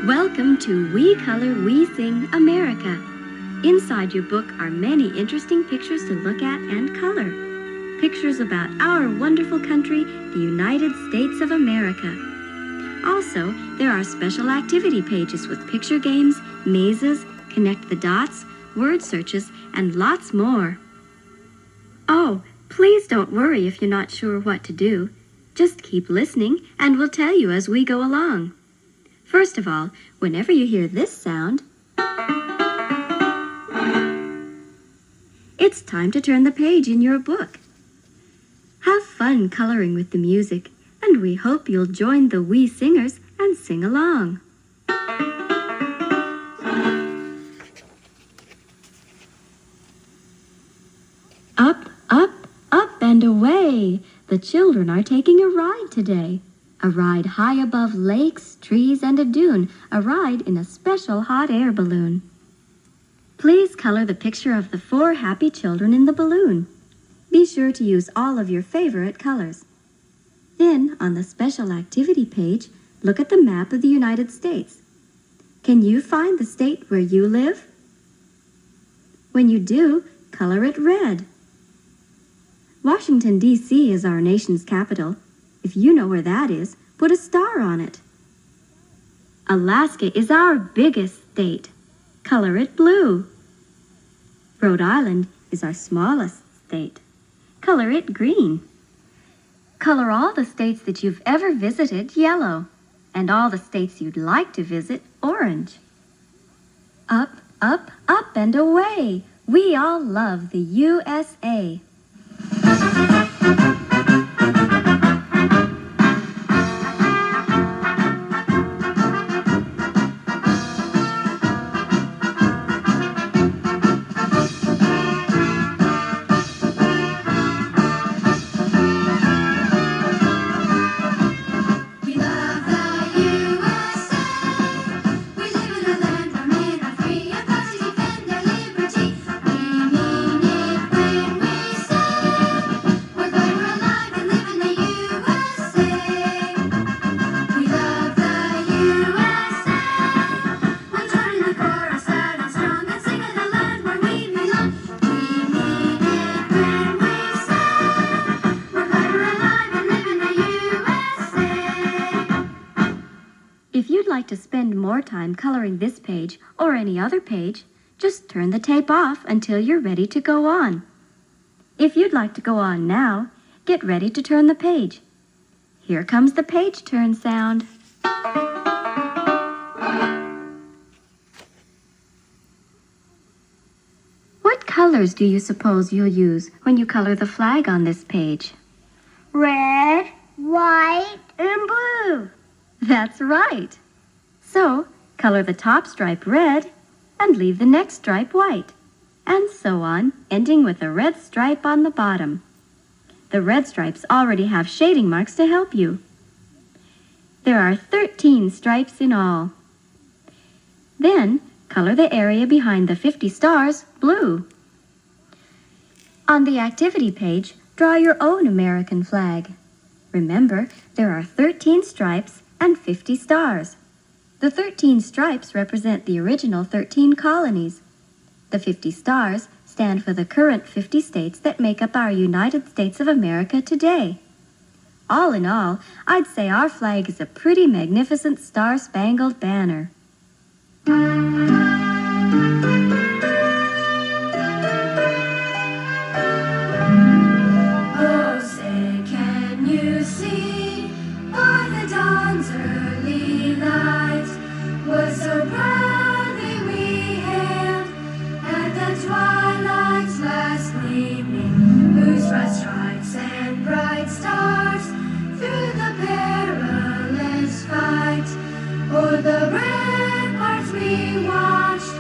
Welcome to We Color, We Sing America. Inside your book are many interesting pictures to look at and color. Pictures about our wonderful country, the United States of America. Also, there are special activity pages with picture games, mazes, connect the dots, word searches, and lots more. Oh, please don't worry if you're not sure what to do. Just keep listening and we'll tell you as we go along. First of all, whenever you hear this sound, it's time to turn the page in your book. Have fun coloring with the music, and we hope you'll join the wee singers and sing along. Up, up, up and away! The children are taking a ride today. A ride high above lakes, trees, and a dune. A ride in a special hot air balloon. Please color the picture of the 4 happy children in the balloon. Be sure to use all of your favorite colors. Then, on the special activity page, look at the map of the United States. Can you find the state where you live? When you do, color it red. Washington, D.C. is our nation's capital. If you know where that is, put a star on it. Alaska is our biggest state. Color it blue. Rhode Island is our smallest state. Color it green. Color all the states that you've ever visited yellow, and all the states you'd like to visit orange. Up, up, up and away! We all love the USA. If you'd like to spend more time coloring this page or any other page, just turn the tape off until you're ready to go on. If you'd like to go on now, get ready to turn the page. Here comes the page turn sound. What colors do you suppose you'll use when you color the flag on this page? Red, white, and blue. That's right. So, color the top stripe red and leave the next stripe white, and so on, ending with a red stripe on the bottom. The red stripes already have shading marks to help you. There are 13 stripes in all. Then, color the area behind the 50 stars blue. On the activity page, draw your own American flag. Remember, there are 13 stripes and 50 stars. The 13 stripes represent the original 13 colonies. The 50 stars stand for the current 50 states that make up our United States of America today. All in all, I'd say our flag is a pretty magnificent Star-Spangled Banner. Oh, say, can you see by the dawn's early light what so proudly we hailed at the twilight's last gleaming, whose broad stripes and bright stars through the perilous fight o'er the ramparts we watched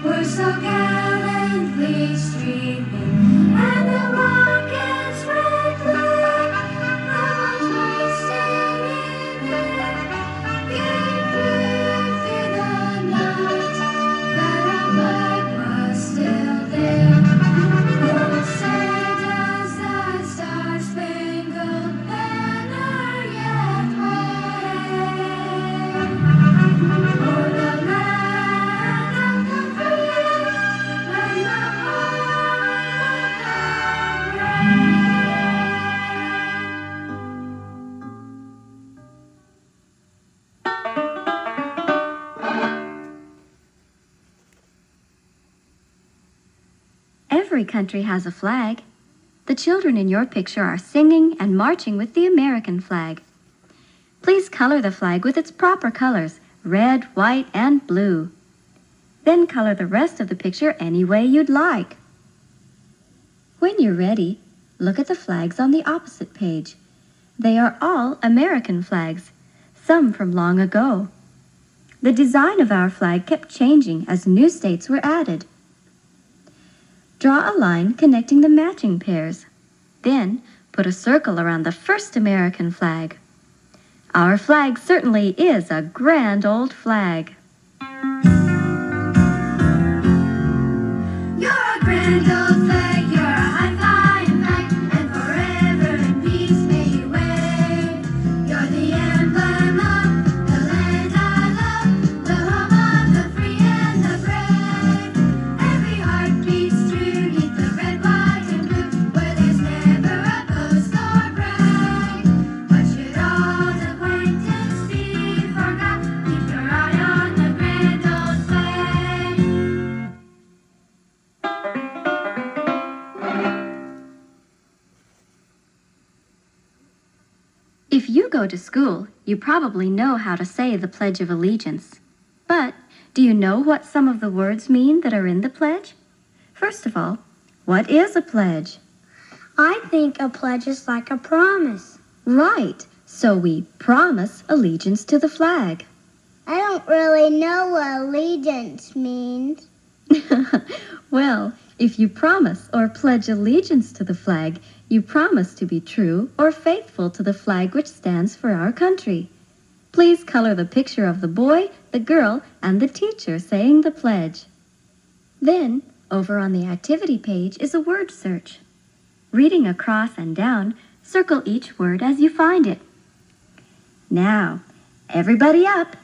were so gallantly streaming, and the rocket's red flag, the ones singing there, gave proof through the night that our flag was still there. Oh, say does that Star-Spangled Banner yet wave? Every country has a flag. The children in your picture are singing and marching with the American flag. Please color the flag with its proper colors, red, white, and blue. Then color the rest of the picture any way you'd like. When you're ready, look at the flags on the opposite page. They are all American flags, some from long ago. The design of our flag kept changing as new states were added. Draw a line connecting the matching pairs. Then put a circle around the first American flag. Our flag certainly is a grand old flag. You're a grand old flag, you're a high-flying flag, and forever in peace may you wave. You're the emblem of the land I love, the home of the free and the brave. Every heart beats true 'neath the red, white, and blue, where there's never a boast or brag. But should old acquaintance be forgot, keep your eye on the grand old flag. If you go to school, you probably know how to say the Pledge of Allegiance. But do you know what some of the words mean that are in the pledge? First of all, what is a pledge? I think a pledge is like a promise. Right, so we promise allegiance to the flag. I don't really know what allegiance means. Well, if you promise or pledge allegiance to the flag, you promise to be true or faithful to the flag which stands for our country. Please color the picture of the boy, the girl, and the teacher saying the pledge. Then, over on the activity page is a word search. Reading across and down, circle each word as you find it. Now, everybody up.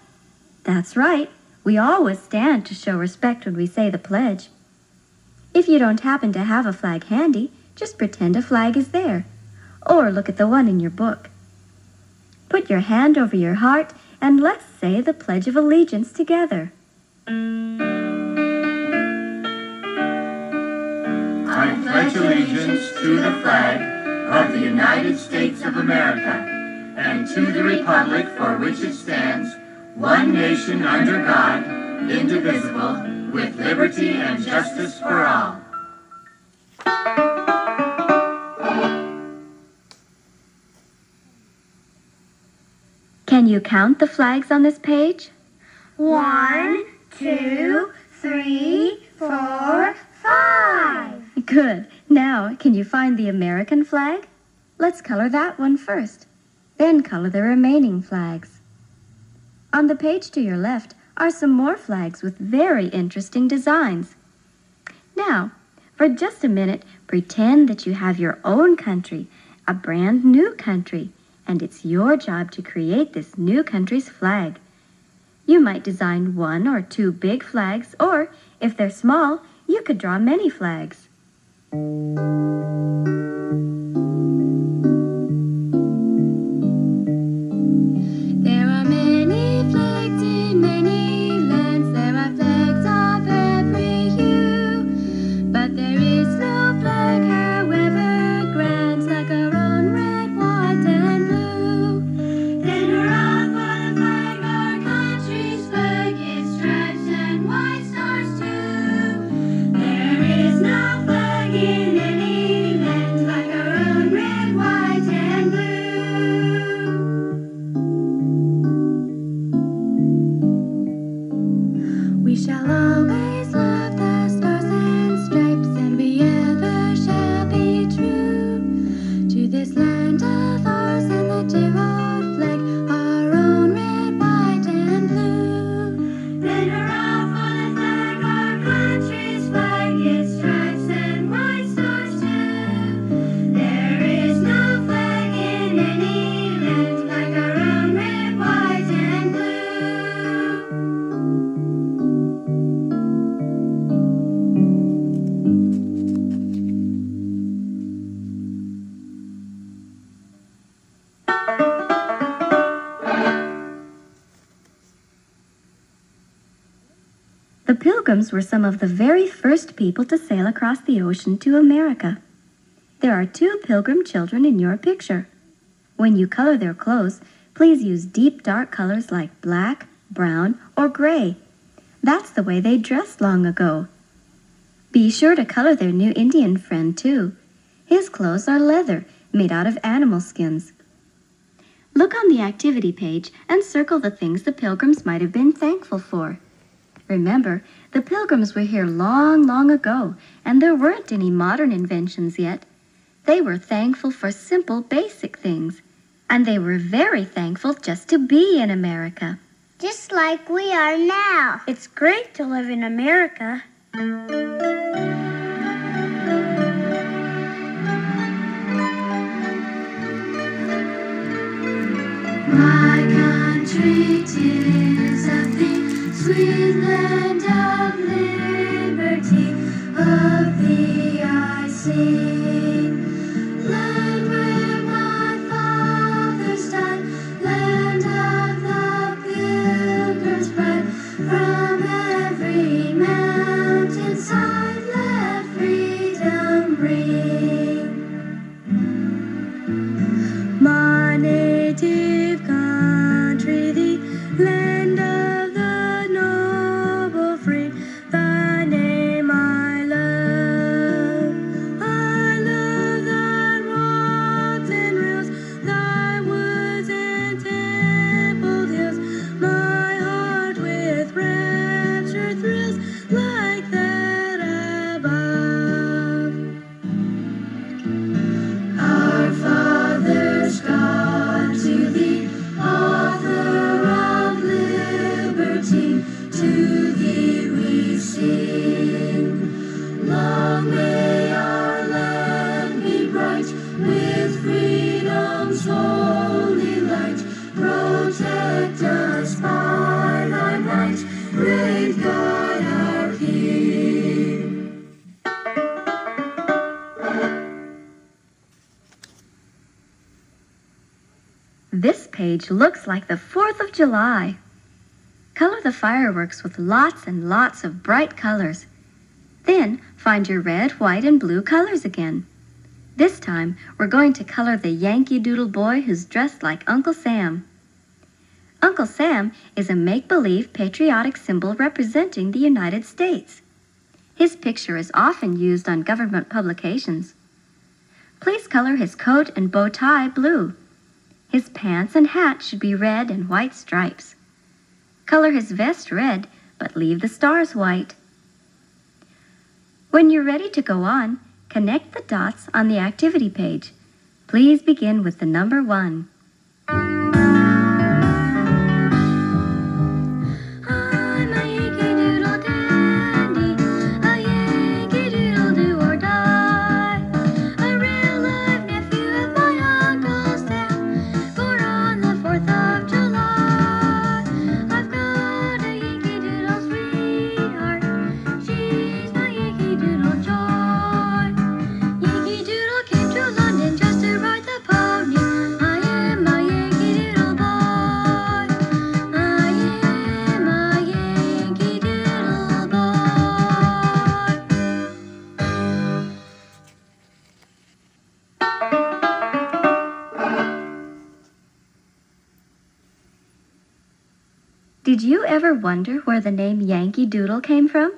That's right. We always stand to show respect when we say the pledge. If you don't happen to have a flag handy, just pretend a flag is there, or look at the one in your book. Put your hand over your heart and let's say the Pledge of Allegiance together. I pledge allegiance to the flag of the United States of America and to the republic for which it stands, one nation under God, indivisible, with liberty and justice for all. Can you count the flags on this page? 1, 2, 3, 4, 5. Good. Now, can you find the American flag? Let's color that one first. Then color the remaining flags. On the page to your left are some more flags with very interesting designs. Now, for just a minute, pretend that you have your own country, a brand new country, and it's your job to create this new country's flag. You might design 1 or 2 big flags, or if they're small, you could draw many flags. There are many flags in many lands, there are flags of every hue, but there is no flag, however grand, like our own red, white, and blue. Then hurrah for the flag, our country's flag, its stripes and white stars too. There is no flag in any land like our The Pilgrims were some of the very first people to sail across the ocean to America. There are 2 Pilgrim children in your picture. When you color their clothes, please use deep dark colors like black, brown, or gray. That's the way they dressed long ago. Be sure to color their new Indian friend, too. His clothes are leather, made out of animal skins. Look on the activity page and circle the things the Pilgrims might have been thankful for. Remember, the Pilgrims were here long, long ago, and there weren't any modern inventions yet. They were thankful for simple, basic things, and they were very thankful just to be in America. Just like we are now. It's great to live in America. My country, 'tis of thee, sweet land of liberty, of thee I sing. Land where my fathers died, land of the Pilgrim's pride, from every mountainside let freedom ring. My native country, the land of the noble free, thy name I love. I love thy rocks and rills, thy woods and templed hills. My heart with rapture thrills like that above. Our fathers, God, to thee, author of liberty, to thee we sing. Long may our land be bright with freedom's holy light. Protect us by thy might, great God our King. This page looks like the 4th of July. Color the fireworks with lots and lots of bright colors. Then find your red, white, and blue colors again. This time, we're going to color the Yankee Doodle Boy who's dressed like Uncle Sam. Uncle Sam is a make-believe patriotic symbol representing the United States. His picture is often used on government publications. Please color his coat and bow tie blue. His pants and hat should be red and white stripes. Color his vest red, but leave the stars white. When you're ready to go on, connect the dots on the activity page. Please begin with the number 1. I'm a Yankee Doodle dandy, a Yankee Doodle do or die, a real live nephew of my Uncle Sam, born on the 4th of July. I've got a Yankee Doodle sweetheart, she's my Yankee Doodle joy. Yankee Doodle came to London just to ride the pony. I am a Yankee Doodle boy. I am a Yankee Doodle boy. Did you ever wonder where the name Yankee Doodle came from?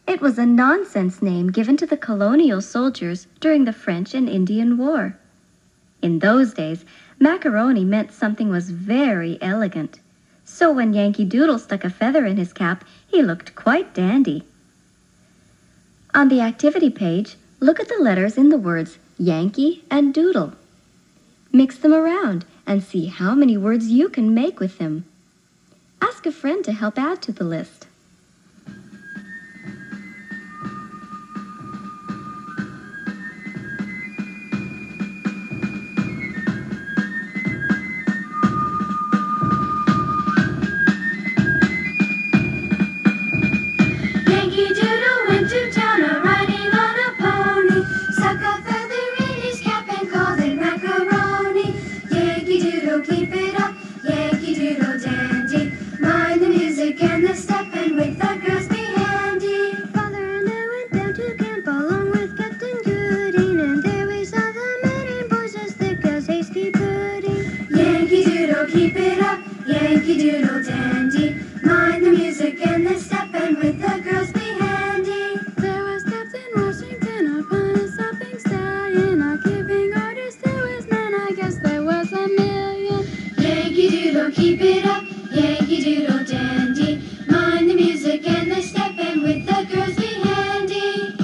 It was a nonsense name given to the colonial soldiers during the French and Indian War. In those days, macaroni meant something was very elegant. So when Yankee Doodle stuck a feather in his cap, he looked quite dandy. On the activity page, look at the letters in the words Yankee and Doodle. Mix them around and see how many words you can make with them. Ask a friend to help add to the list. Yankee Doodle went to town a-riding on a pony, stuck a feather in his cap and called it macaroni. Yankee Doodle, keep it up, Yankee Doodle dandy, mind the music and the step and Doodle dandy. Mind the music and the step, and with the girls be handy. There was Captain Washington upon a sopping stallion, a giving orders to his men. I guess there was a million. Yankee Doodle, keep it up. Yankee Doodle dandy. Mind the music and the step, and with the girls be handy.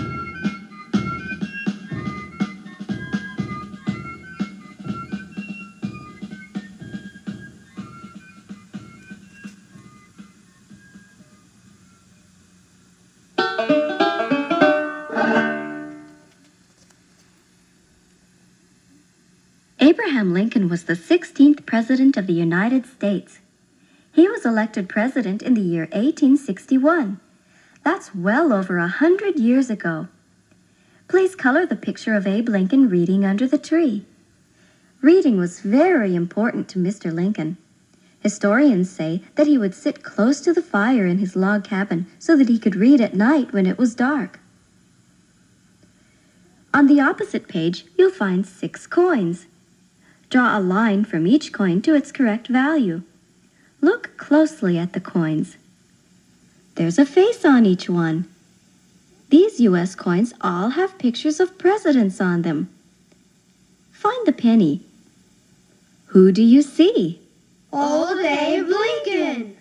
Abraham Lincoln was the 16th President of the United States. He was elected president in the year 1861. That's well over 100 years ago. Please color the picture of Abe Lincoln reading under the tree. Reading was very important to Mr. Lincoln. Historians say that he would sit close to the fire in his log cabin so that he could read at night when it was dark. On the opposite page, you'll find 6 coins. Draw a line from each coin to its correct value. Look closely at the coins. There's a face on each one. These U.S. coins all have pictures of presidents on them. Find the penny. Who do you see? Old Abe Lincoln.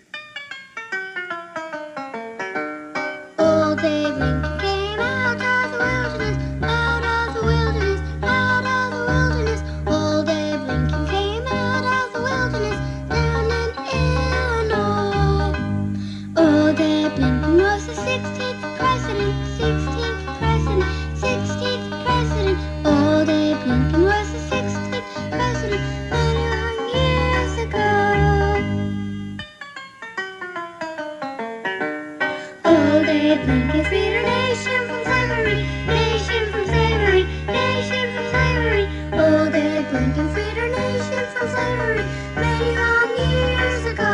Old Abe Lincoln came out of the wilderness, out of the wilderness, out of the wilderness. Old Abe Lincoln came out of the wilderness, down in Illinois. Old Abe Lincoln was the 16th president, 16th president, 16th president. Old Abe Lincoln was the 16th president, 91 years ago. Old Abe Lincoln freed our nation from slavery, nation from slavery, nation from slavery. Old Abe Lincoln freed our nation from slavery many long years ago.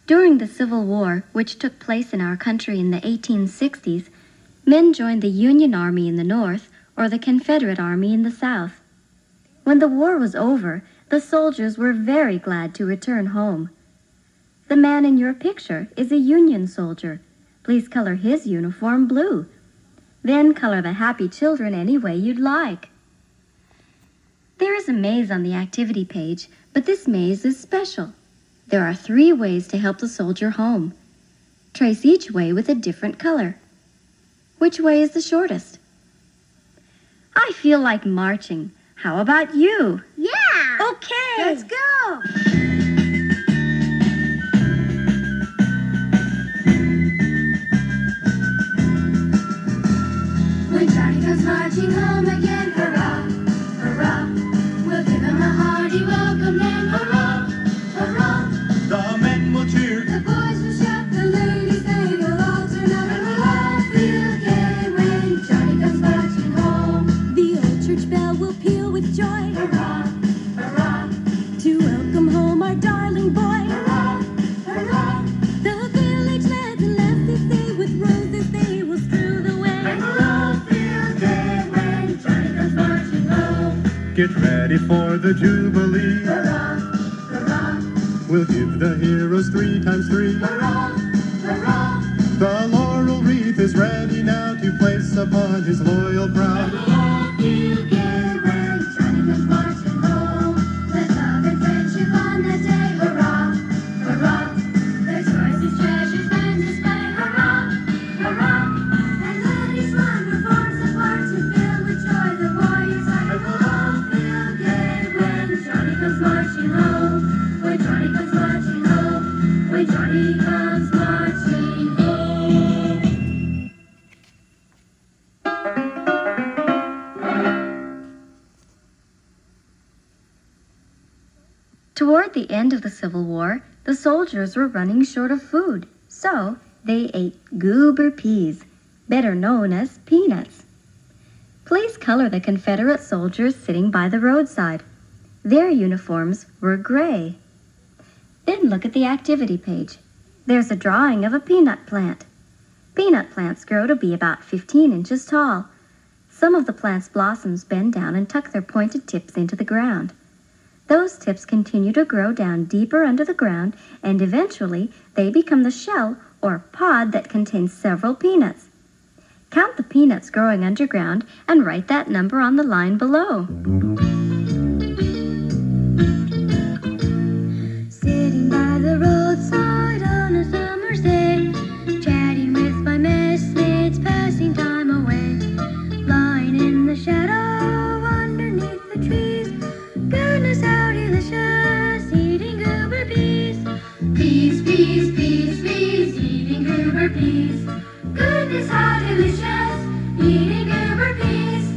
During the Civil War, which took place in our country in the 1860s, men joined the Union Army in the North or the Confederate Army in the South. When the war was over, the soldiers were very glad to return home. The man in your picture is a Union soldier. Please color his uniform blue. Then color the happy children any way you'd like. There is a maze on the activity page, but this maze is special. There are 3 ways to help the soldier home. Trace each way with a different color. Which way is the shortest? I feel like marching. How about you? Yeah! Okay. Let's go! When Johnny comes marching home again, hurrah, hurrah. We'll give him a hearty welcome then, hurrah, hurrah. The men will cheer. The boys will shout, the ladies they will all turn out, and we'll all feel gay when Johnny comes marching home. The old church bell will peal with joy Hurrah, hurrah, to welcome home our darling boy. hurrah, hurrah. The village lads and lassies, they with roses they will strew the way. And we'll all feel gay when Johnny comes marching home. Get ready for the Jubilee. Hurrah, hurrah, We'll give the heroes 3 times 3. hurrah, hurrah. The laurel wreath is ready now to place upon his loyal brow. We'll all feel gay when Johnny comes marching home. Let love and friendship on that day, hurrah, hurrah. Their choicest treasures men display, hurrah, hurrah. And let each one perform some part to fill with joy the warrior's heart. And we'll all feel gay when Johnny comes marching home. When Johnny comes marching home. When Johnny comes marching home. Toward the end of the Civil War, the soldiers were running short of food, so they ate Goober Peas, better known as peanuts. Please color the Confederate soldiers sitting by the roadside. Their uniforms were gray. Then look at the activity page. There's a drawing of a peanut plant. Peanut plants grow to be about 15 inches tall. Some of the plant's blossoms bend down and tuck their pointed tips into the ground. Those tips continue to grow down deeper under the ground, and eventually they become the shell or pod that contains several peanuts. Count the peanuts growing underground and write that number on the line below. Sitting by the roadside on a summer's day, chatting with my messmates, passing time away, lying in the shadow underneath the trees. Goodness, how delicious, eating goober peas. Peas, peas, peas, peas, eating goober peas. Goodness, how delicious, eating goober peas.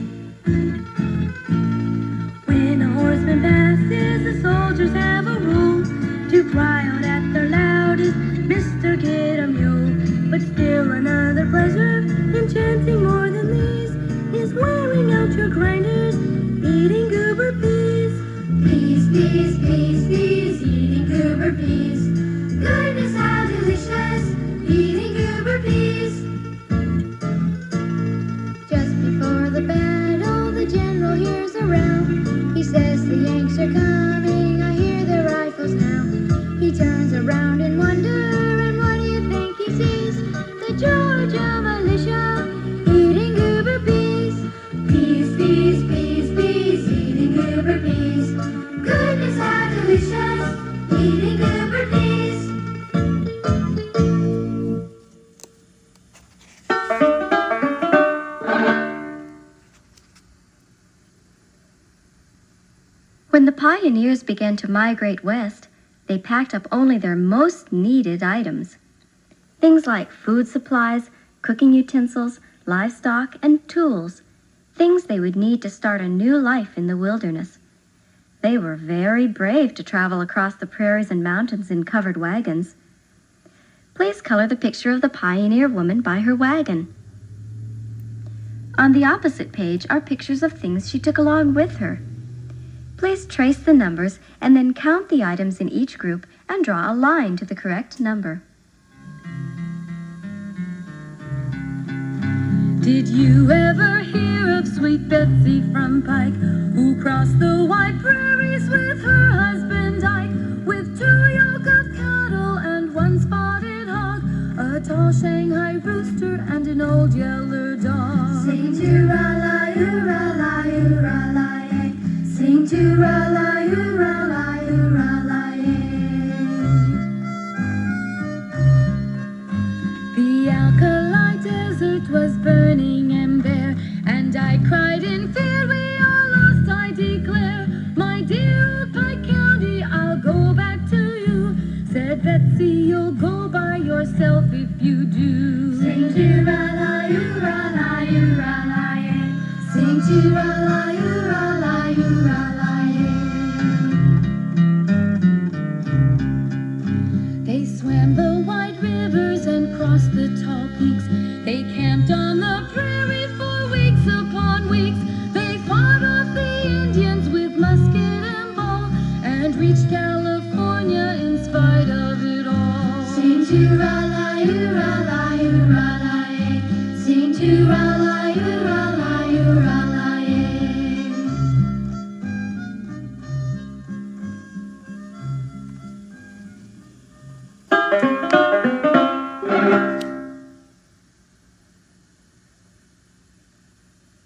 When a horseman passes, the soldiers have a rule to cry out at their loudest, Mr. Get a Mule. But still another pleasure, enchanting more than these, is wearing out your grinders, eating goober peas. Peas, peas, peas, peas, eating goober peas. Goodness, how delicious, eating goober peas. Just before the battle, the general hears around. He says the Yanks are coming, I hear their rifles now. He turns around in wonder, and what do you think he sees? The Georgia militia, eating goober peas. Peas, peas, peas, peas, eating goober peas. Goodness, how delicious, eating goober peas. When the pioneers began to migrate west, they packed up only their most needed items. Things like food supplies, cooking utensils, livestock, and tools. Things they would need to start a new life in the wilderness. They were very brave to travel across the prairies and mountains in covered wagons. Please color the picture of the pioneer woman by her wagon. On the opposite page are pictures of things she took along with her. Please trace the numbers and then count the items in each group and draw a line to the correct number. Did you ever hear of sweet Betsy from Pike, who crossed the wide prairies with her husband Ike, with 2 yoke of cattle and 1 spotted hog, a tall Shanghai rooster and an old yeller dog? Sing to ra-la-yoo-ra-la-yoo-ra-la-yay. Sing to ra-la-yoo-ra-la-yoo-ra-la-yay. The alkali desert was burning and bare, and I cried in fear, we are lost, I declare. My dear old Pike County, I'll go back to you. Said Betsy, you'll go by yourself if you do. Sing to ra-la-yoo-ra-la-yoo-ra-la-yay. Sing to ra-la-yoo-ra-la-yoo-ra-la-yay. They swam the wide rivers and crossed the tall peaks. They camped on the prairie for weeks upon weeks. They fought off the Indians with musket and ball, and reached California in spite of it all. Sing to ra-la-yoo-ra-la-yoo-ra-la-yay. Sing to ra-la-yoo-ra-la-yoo-ra-la-yay.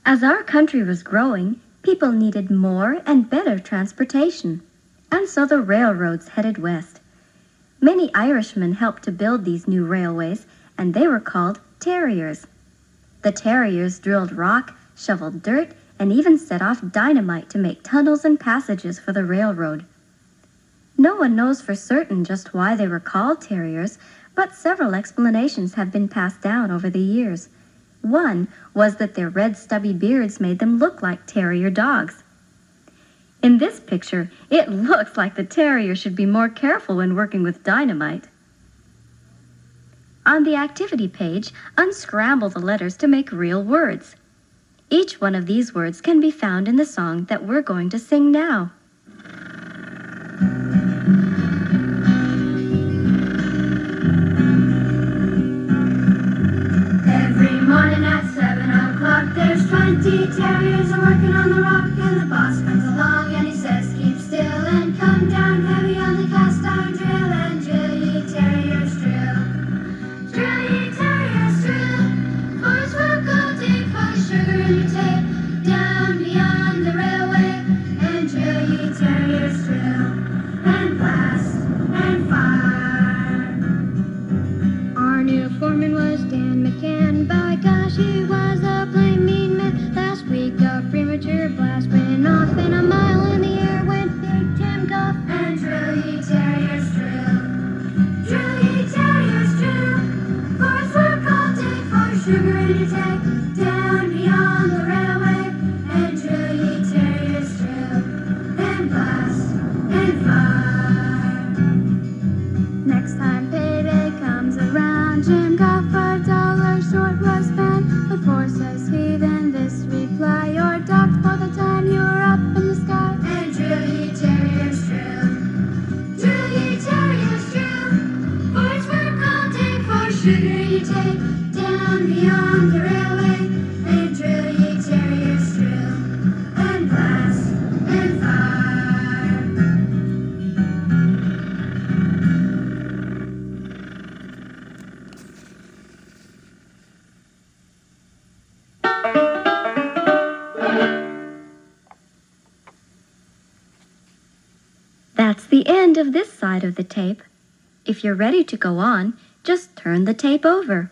As our country was growing, people needed more and better transportation, and so the railroads headed west. Many Irishmen helped to build these new railways, and they were called Tarriers. The Tarriers drilled rock, shoveled dirt, and even set off dynamite to make tunnels and passages for the railroad. No one knows for certain just why they were called Tarriers, but several explanations have been passed down over the years. One was that their red stubby beards made them look like terrier dogs. In this picture, it looks like the terrier should be more careful when working with dynamite. On the activity page, unscramble the letters to make real words. Each one of these words can be found in the song that we're going to sing now. foreman was Dan McCann. By gosh, he was a plain mean man. Last week a premature blast went off, and a mile in the air went Big Tim Goff. And drill, ye terriers, drill. Drill, ye terriers, drill. Forest work all day for sugar in your tank. Down beyond the railway. And drill, ye terriers, drill. And blast and fire. Next time payday comes around, Jim Goff $1 short was found. What for, says he, then this reply: you're docked for the time you're up in the sky. And drill, ye terriers, drill. Drill, ye terriers, drill. Forest work all day for sugar you take. Down beyond the railway. And drill, ye terriers, drill. And blast and fire. That's the end of this side of the tape. If you're ready to go on, just turn the tape over.